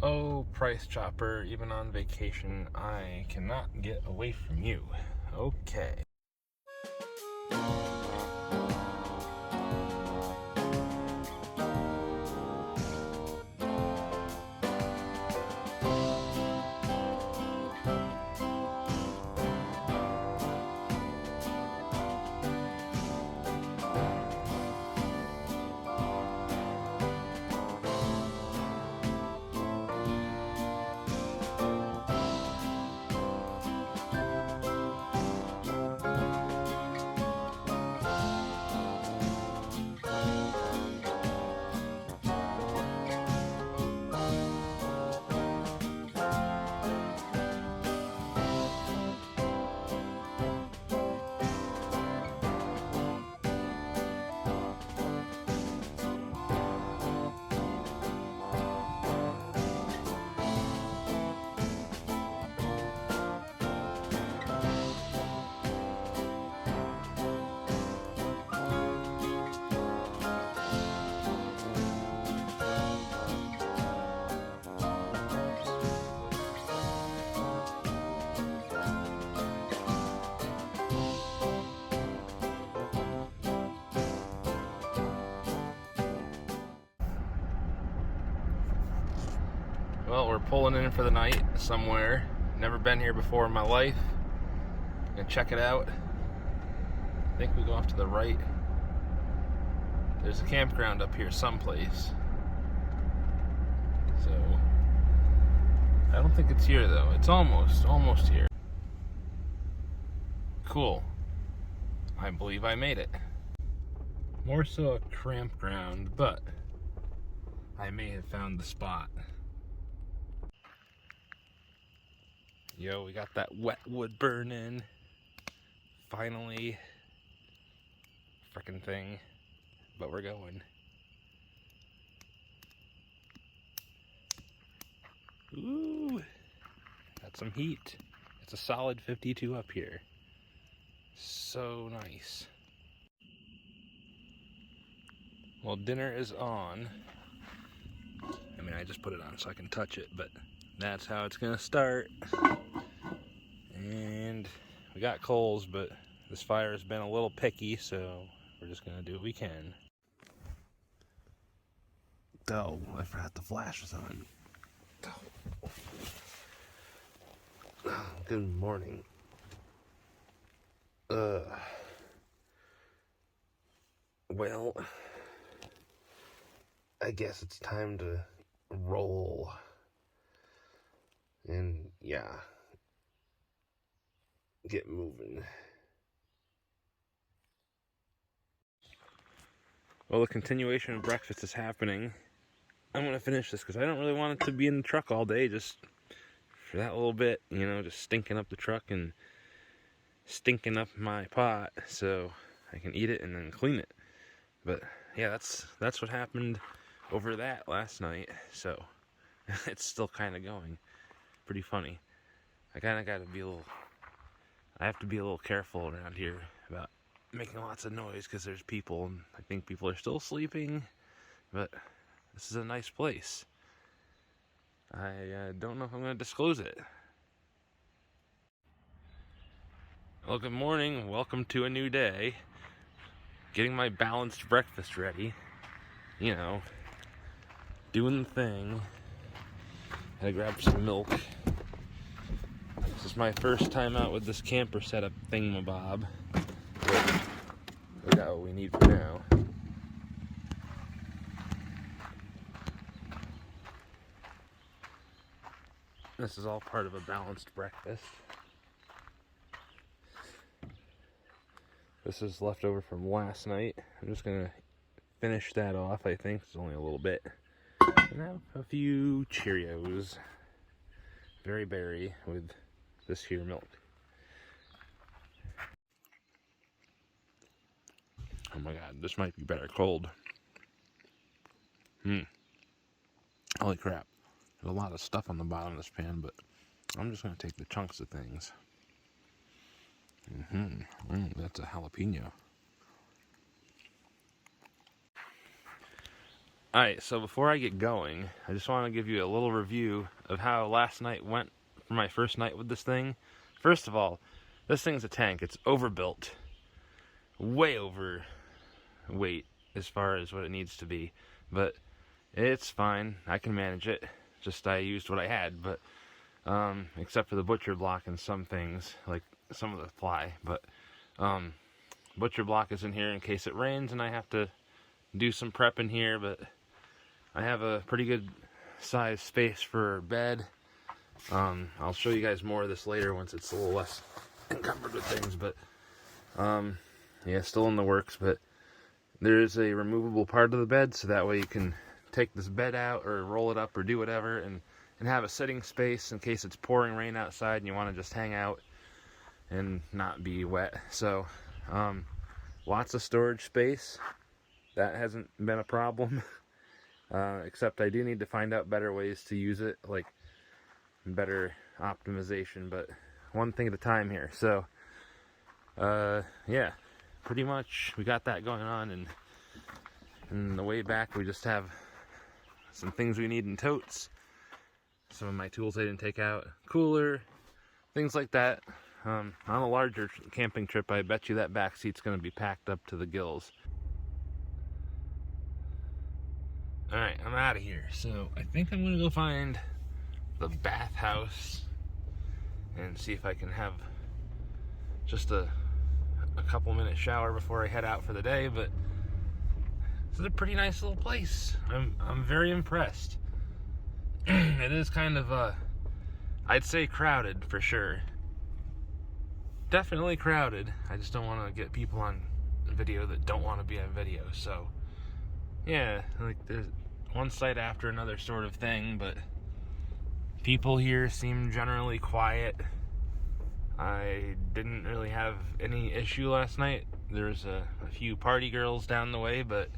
Oh, Price Chopper, even on vacation, I cannot get away from you. Okay. Well, we're pulling in for the night somewhere. Never been here before in my life. Gonna check it out. I think we go off to the right. There's a campground up here someplace. So, I don't think it's here though. It's almost here. Cool. I believe I made it. More so a campground, but I may have found the spot. Yo, we got that wet wood burning. Finally. Frickin' thing. But we're going. Ooh. Got some heat. It's a solid 52 up here. So nice. Well, dinner is on. I mean, I just put it on so I can touch it, but that's how it's gonna start. And we got coals, but this fire has been a little picky, so we're just gonna do what we can. Oh, I forgot the flash was on. Oh, good morning. Well, I guess it's time to roll. And yeah, get moving. Well, the continuation of breakfast is happening. I'm gonna finish this because I don't really want it to be in the truck all day, just for that little bit, you know, just stinking up the truck and stinking up my pot so I can eat it and then clean it. But yeah, that's what happened over that last night, so it's still kind of going. Pretty funny. I kind of got to be I have to be a little careful around here about making lots of noise because there's people, and I think people are still sleeping, but this is a nice place. I don't know if I'm going to disclose it. Well, good morning. Welcome to a new day. Getting my balanced breakfast ready. You know, doing the thing. Had to grab some milk. This is my first time out with this camper setup thingamabob. We got what we need for now. This is all part of a balanced breakfast. This is leftover from last night. I'm just gonna finish that off, I think. It's only a little bit. And I have a few Cheerios. Very berry with this here milk. Oh my god, this might be better cold. Holy crap. There's a lot of stuff on the bottom of this pan, but I'm just gonna take the chunks of things. That's a jalapeno. Alright, so before I get going, I just want to give you a little review of how last night went for my first night with this thing. First of all, this thing's a tank. It's overbuilt. Way overweight as far as what it needs to be. But it's fine. I can manage it. Just I used what I had, but except for the butcher block and some things, like some of the ply. But butcher block is in here in case it rains and I have to do some prep in here, but I have a pretty good size space for bed. I'll show you guys more of this later once it's a little less encumbered with things, but yeah, still in the works. But there is a removable part of the bed, so that way you can take this bed out or roll it up or do whatever and have a sitting space in case it's pouring rain outside and you want to just hang out and not be wet. So lots of storage space. That hasn't been a problem. Except I do need to find out better ways to use it, like better optimization, but one thing at a time here. So yeah, pretty much we got that going on, and the way back we just have some things we need in totes, some of my tools I didn't take out, cooler, things like that. On a larger camping trip, I bet you that back seat's going to be packed up to the gills. Alright, I'm out of here. So I think I'm going to go find the bathhouse and see if I can have just a couple minute shower before I head out for the day. But this is a pretty nice little place. I'm very impressed. It is kind of I'd say crowded for sure. Definitely crowded. I just don't want to get people on video that don't want to be on video. So yeah, like there's one site after another sort of thing, but people here seem generally quiet. I didn't really have any issue last night. There's a few party girls down the way, but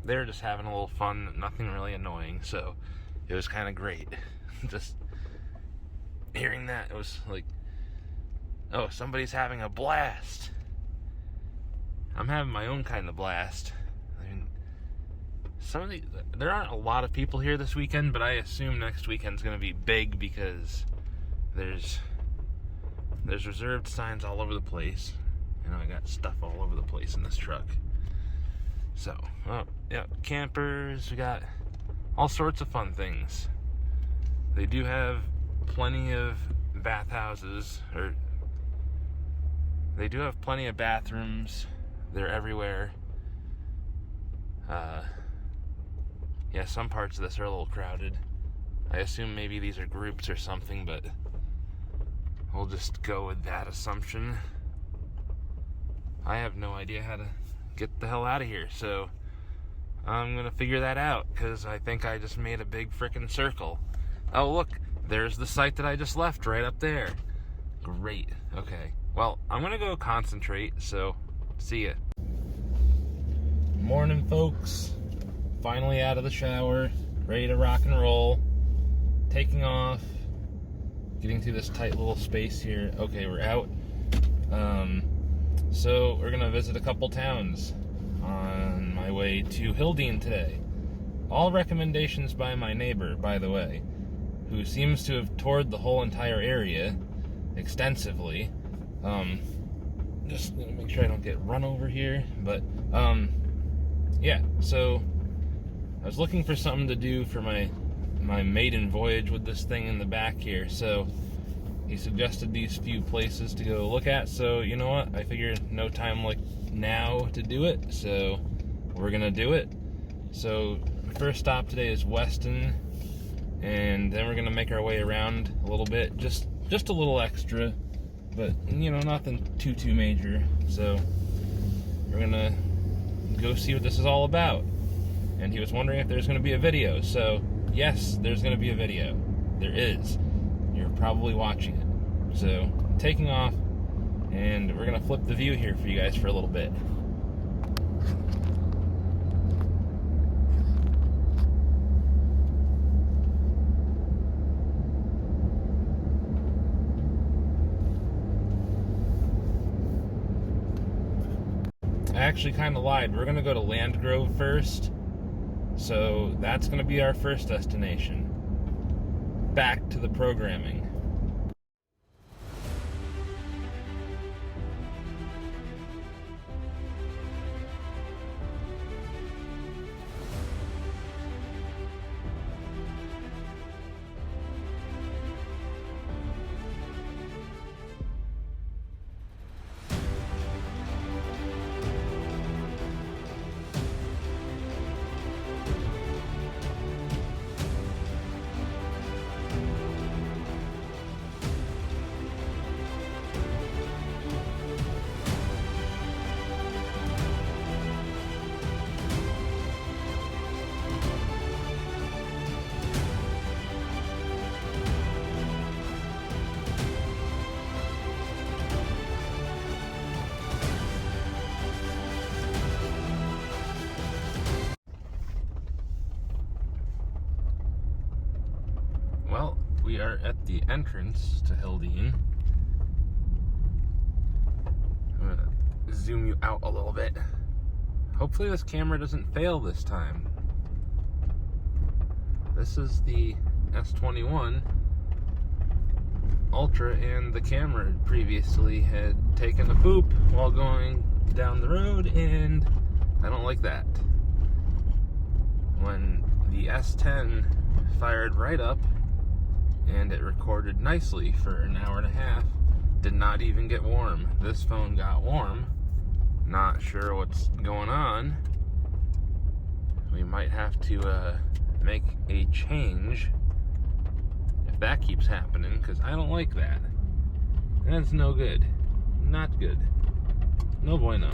they're just having a little fun, nothing really annoying, so it was kind of great. Just hearing that, it was like, oh, somebody's having a blast. I'm having my own kind of blast. I mean, there aren't a lot of people here this weekend, but I assume next weekend's going to be big because there's reserved signs all over the place. You know, I got stuff all over the place in this truck. So, yeah, campers, we got all sorts of fun things. They do have plenty of bathhouses, or they do have plenty of bathrooms. They're everywhere. Yeah, some parts of this are a little crowded. I assume maybe these are groups or something, but we'll just go with that assumption. I have no idea how to get the hell out of here, so I'm gonna figure that out, because I think I just made a big frickin' circle. Oh, look, there's the site that I just left right up there. Great. Okay. Well, I'm gonna go concentrate, so see ya. Morning, folks. Finally out of the shower, ready to rock and roll. Taking off. Getting through this tight little space here. Okay, we're out. So we're gonna visit a couple towns on my way to Hildene today. All recommendations by my neighbor, by the way, who seems to have toured the whole entire area extensively. Just gonna make sure I don't get run over here, but yeah, so I was looking for something to do for my maiden voyage with this thing in the back here, so he suggested these few places to go look at. So you know what, I figured no time like now to do it, so we're gonna do it. So the first stop today is Weston, and then we're gonna make our way around a little bit, just a little extra, but you know, nothing too major. So we're gonna go see what this is all about. And he was wondering if there's gonna be a video, so yes, there's gonna be a video. There is. You're probably watching it. So, taking off, and we're gonna flip the view here for you guys for a little bit. I actually kind of lied. We're gonna go to Landgrove first. So that's going to be our first destination. Back to the programming. Well, we are at the entrance to Hildene. I'm gonna zoom you out a little bit. Hopefully this camera doesn't fail this time. This is the S21 Ultra, and the camera previously had taken a poop while going down the road, and I don't like that. When the S10 fired right up, and it recorded nicely for an hour and a half, did not even get warm. This phone got warm. Not sure what's going on. We might have to make a change if that keeps happening, because I don't like that. That's no good. Not good. No bueno.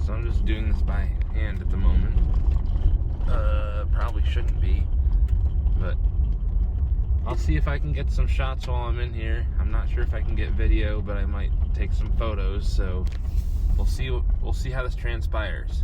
So I'm just doing this by hand at the moment. Probably shouldn't be, but I'll see if I can get some shots while I'm in here. I'm not sure if I can get video, but I might take some photos, so we'll see how this transpires.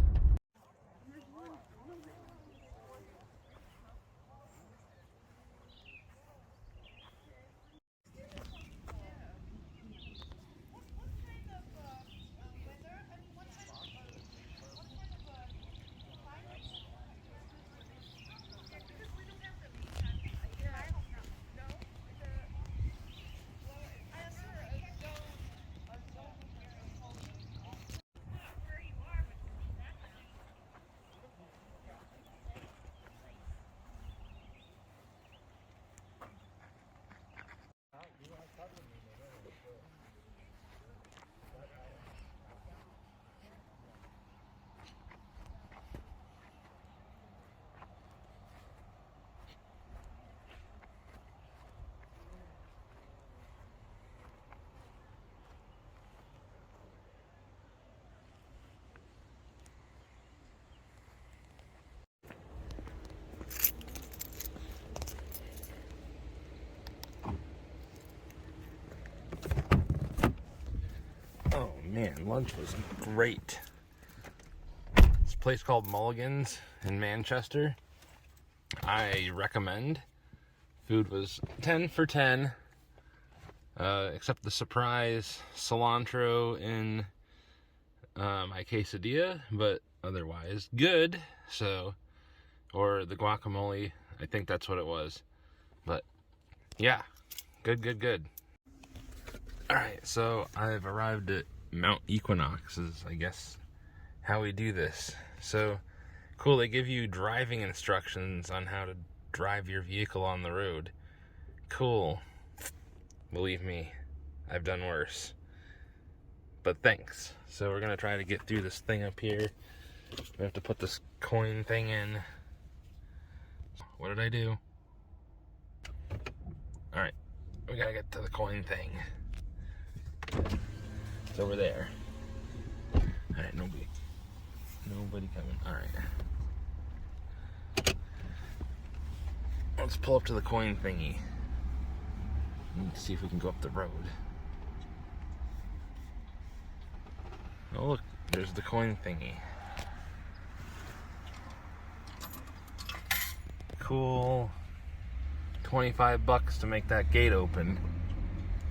Oh man, lunch was great. This place called Mulligan's in Manchester, I recommend. Food was 10 for 10, except the surprise cilantro in my quesadilla, but otherwise good. So, or the guacamole, I think that's what it was. But yeah, good. Alright, so I've arrived at Mount Equinox, is I guess how we do this. So, cool, they give you driving instructions on how to drive your vehicle on the road. Cool. Believe me, I've done worse. But thanks. So we're gonna try to get through this thing up here. We have to put this coin thing in. What did I do? Alright, we gotta get to the coin thing. It's over there. Alright, nobody coming. Alright. Let's pull up to the coin thingy. Let's see if we can go up the road. Oh look, there's the coin thingy. Cool. $25 to make that gate open.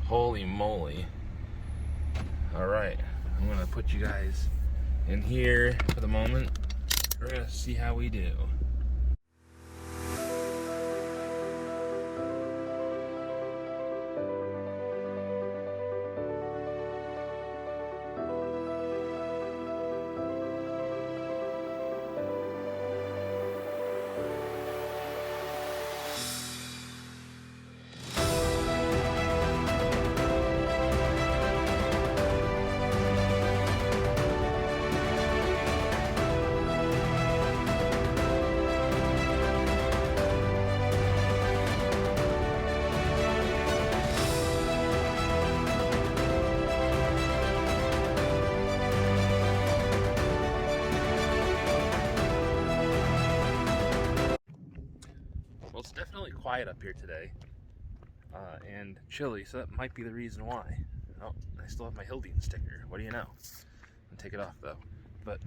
Holy moly. Alright, I'm gonna put you guys in here for the moment. We're gonna see how we do. Well, it's definitely quiet up here today, and chilly, so that might be the reason why. Oh, I still have my Hildene sticker. What do you know? I'll take it off though. But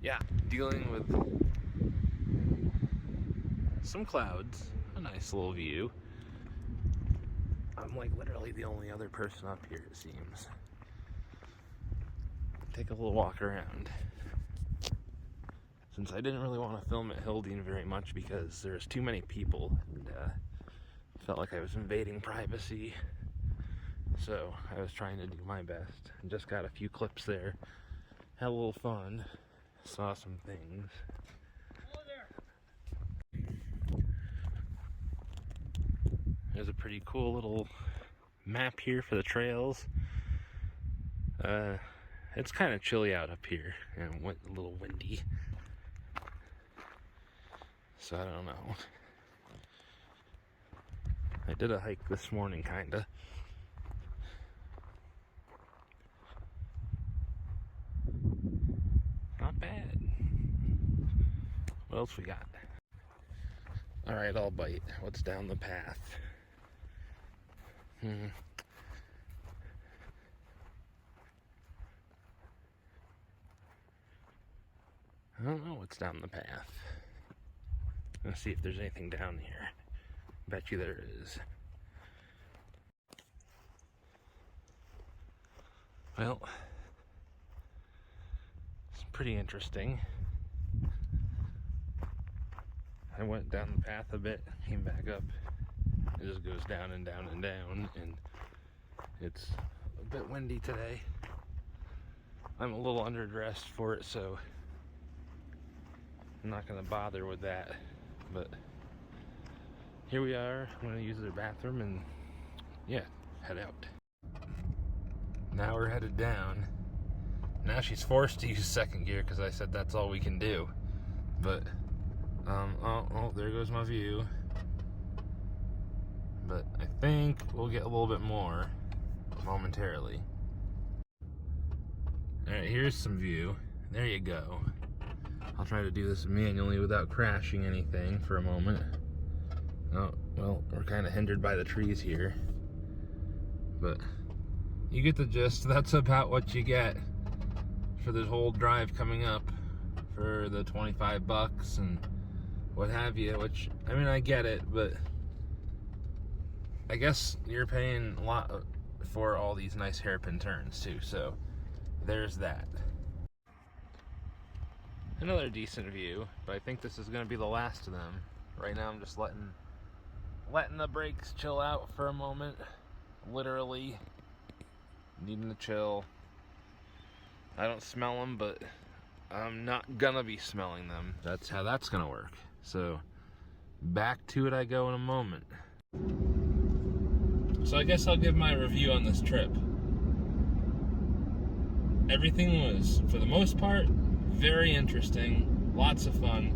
yeah, dealing with some clouds, a nice little view. I'm like literally the only other person up here, it seems. Take a little walk around. Since I didn't really want to film at Hildene very much because there's too many people and felt like I was invading privacy. So I was trying to do my best and just got a few clips there. Had a little fun. Saw some things. Hello there. There's a pretty cool little map here for the trails. It's kind of chilly out up here and a little windy. So I don't know. I did a hike this morning, kinda. Not bad. What else we got? Alright, I'll bite. What's down the path? I don't know what's down the path. Let's see if there's anything down here. Bet you there is. Well, it's pretty interesting. I went down the path a bit, came back up. It just goes down and down and down, and it's a bit windy today. I'm a little underdressed for it, so I'm not gonna bother with that. But here we are. I'm gonna use their bathroom and yeah, head out. Now we're headed down. Now she's forced to use second gear because I said that's all we can do. But oh, there goes my view. But I think we'll get a little bit more momentarily. Alright, here's some view. There you go. I'll try to do this manually without crashing anything for a moment. Oh, well, we're kind of hindered by the trees here. But you get the gist. That's about what you get for this whole drive coming up for the 25 bucks and what have you, which, I mean, I get it, but I guess you're paying a lot for all these nice hairpin turns too, so there's that. Another decent view, but I think this is going to be the last of them. Right now I'm just letting the brakes chill out for a moment. Literally needing to chill. I don't smell them, but I'm not gonna be smelling them. That's how that's gonna work. So back to it I go in a moment. So I guess I'll give my review on this trip. Everything was, for the most part, very interesting, lots of fun.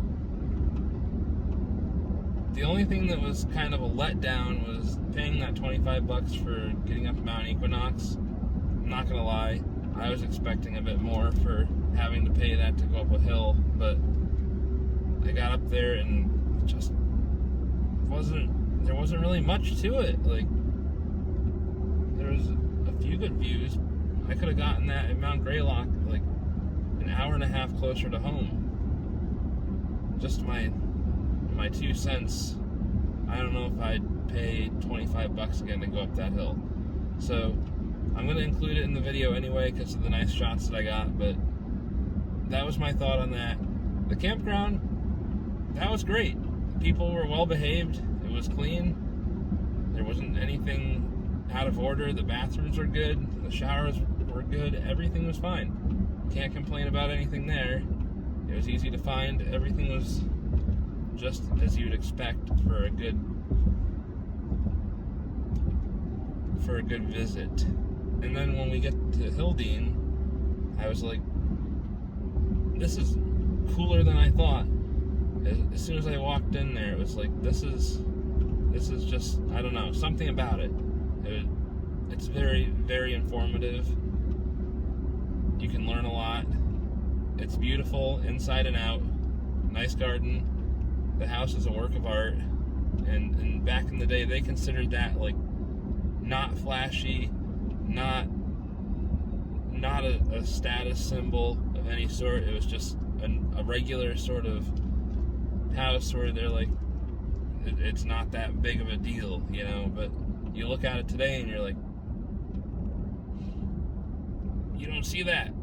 The only thing that was kind of a letdown was paying that 25 bucks for getting up Mount Equinox. I'm not gonna lie, I was expecting a bit more for having to pay that to go up a hill, but I got up there and just there wasn't really much to it. Like, there was a few good views. I could have gotten that at Mount Greylock like an hour and a half closer to home. Just my 2 cents. I don't know if I'd pay 25 bucks again to go up that hill. So I'm gonna include it in the video anyway because of the nice shots that I got, but that was my thought on that. The campground, that was great. People were well behaved. It was clean. There wasn't anything out of order. The bathrooms were good. The showers were good. Everything was fine. Can't complain about anything there. It was easy to find. Everything was just as you'd expect for a good visit. And then when we get to Hildene, I was like, this is cooler than I thought. As soon as I walked in there, it was like, this is just, I don't know, something about it. It's very, very informative. You can learn a lot. It's beautiful inside and out. Nice garden. The house is a work of art. And back in the day, they considered that like not flashy, not a status symbol of any sort. It was just a regular sort of house where they're like, it's not that big of a deal, you know. But you look at it today and you're like, you don't see that.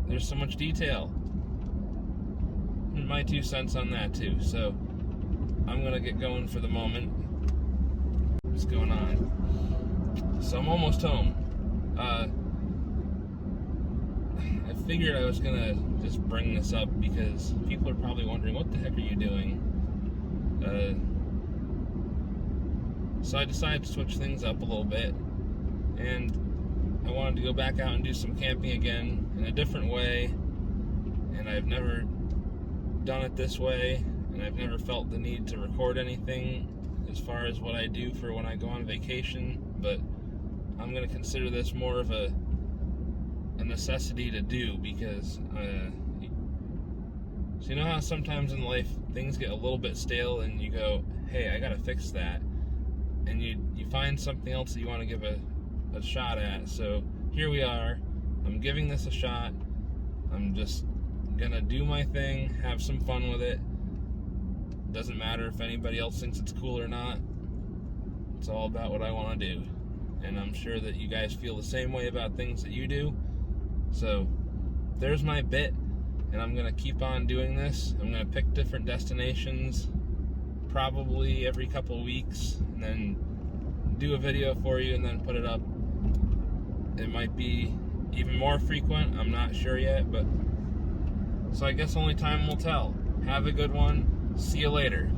There's so much detail. My 2 cents on that too. So I'm gonna get going for the moment. What's going on? So I'm almost home. I figured I was gonna just bring this up because people are probably wondering, what the heck are you doing? So I decided to switch things up a little bit, and I wanted to go back out and do some camping again in a different way, and I've never done it this way, and I've never felt the need to record anything as far as what I do for when I go on vacation, but I'm going to consider this more of a necessity to do because so you know how sometimes in life things get a little bit stale and you go, hey, I got to fix that, and you find something else that you want to give a shot at. So here we are. I'm giving this a shot. I'm just gonna do my thing, have some fun with it. Doesn't matter if anybody else thinks it's cool or not. It's all about what I want to do, and I'm sure that you guys feel the same way about things that you do. So there's my bit, and I'm gonna keep on doing this. I'm gonna pick different destinations probably every couple weeks, and then do a video for you and then put it up. It might be even more frequent, I'm not sure yet, but so I guess only time will tell. Have a good one. See you later.